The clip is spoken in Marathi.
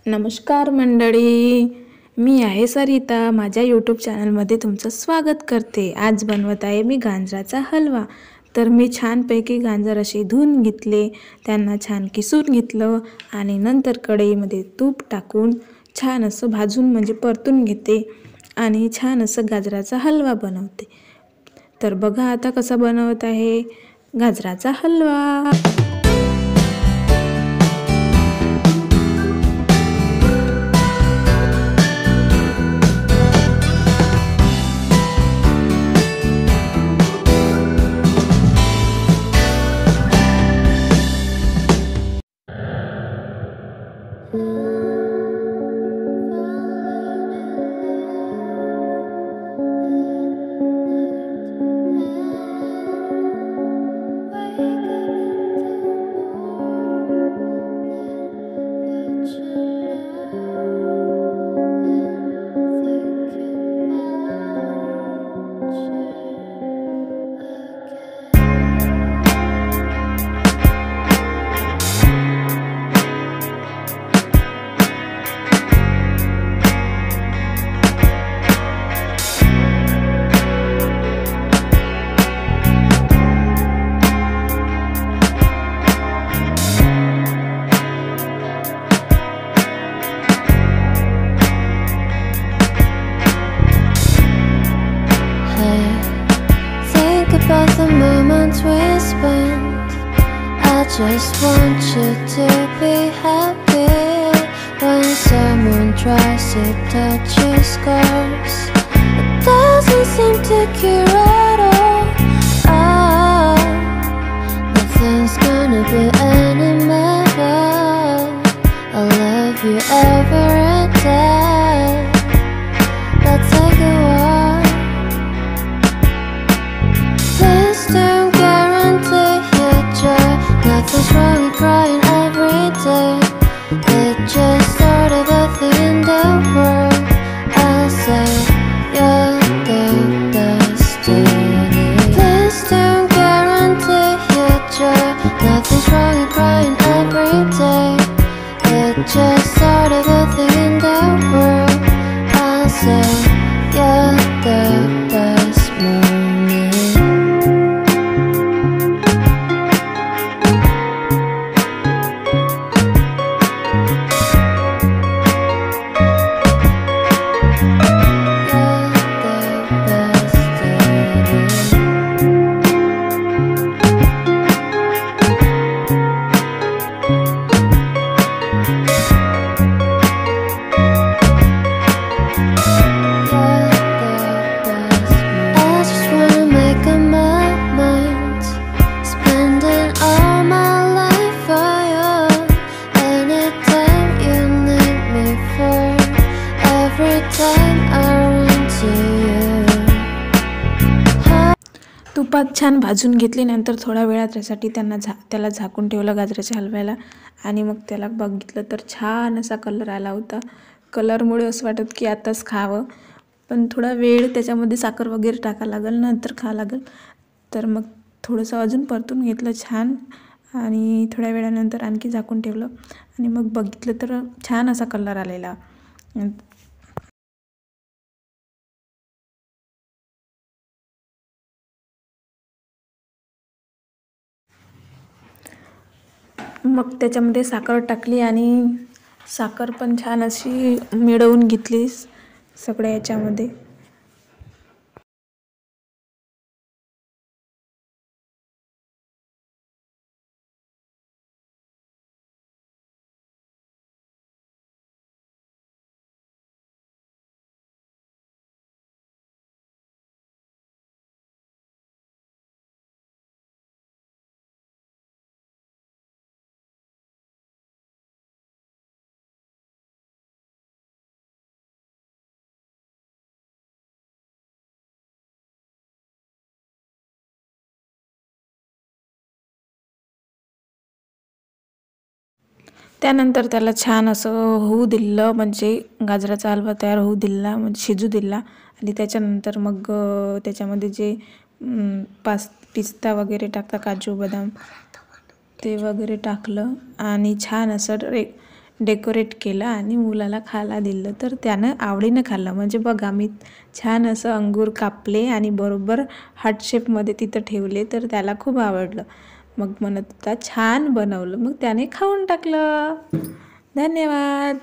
नमस्कार मंडळी, मी आहे सरिता. माझ्या यूट्यूब चॅनलमध्ये तुमचं स्वागत करते. आज बनवत आहे मी गाजराचा हलवा. तर मी छानपैकी गाजर असे धुवून घेतले, त्यांना छान किसून घेतलं आणि नंतर कढईमध्ये तूप टाकून छान असं भाजून म्हणजे परतून घेते आणि छान असं गाजराचा हलवा बनवते. तर बघा आता कसा बनवत आहे गाजराचा हलवा. About the moments we spent, I just want you to be happy. When someone tries to touch your scars, it doesn't seem to cure at all. Nothing's gonna be any better. I'll love you every day. Let's take a walk. Please don't guarantee your joy. Nothing's wrong with crying every day. It's just sort of a thing in the world. I'll say you're the destiny. Please don't guarantee your joy. Nothing's wrong with crying every day. It's just sort of a thing in the world. I'll say you're the best moment. तुपात छान भाजून घेतली. नंतर थोड्या वेळात त्यासाठी त्याला झाकून ठेवलं गाजराच्या हलव्याला. आणि मग त्याला बघितलं तर छान असा कलर आला होता. कलरमुळे असं वाटत की आताच खावं, पण थोडा वेळ त्याच्यामध्ये साखर वगैरे टाकावं लागेल, नंतर खावं लागेल. तर मग थोडंसं अजून परतून घेतलं छान आणि थोड्या वेळानंतर आणखी झाकून ठेवलं आणि मग बघितलं तर छान असा कलर आलेला. मग त्याच्यामध्ये साखर टाकली आणि साखर पण छान अशी मिळवून घेतली सगळ्या याच्यामध्ये. त्यानंतर त्याला छान असं होऊ दिलं, म्हणजे गाजराचा हलवा तयार होऊ दिला, म्हणजे शिजू दिला. आणि त्याच्यानंतर मग त्याच्यामध्ये जे पिस्ता वगैरे टाकता, काजू बदाम ते वगैरे टाकलं आणि छान असं डेकोरेट केलं आणि मुलाला खायला दिलं, तर त्यानं आवडीनं खाल्लं. म्हणजे बघा, मी छान असं अंगूर कापले आणि बरोबर हार्ट शेपमध्ये तिथं ठेवले, तर त्याला खूप आवडलं. मग म्हणत होता छान बनवलं, मग त्याने खाऊन टाकलं. धन्यवाद.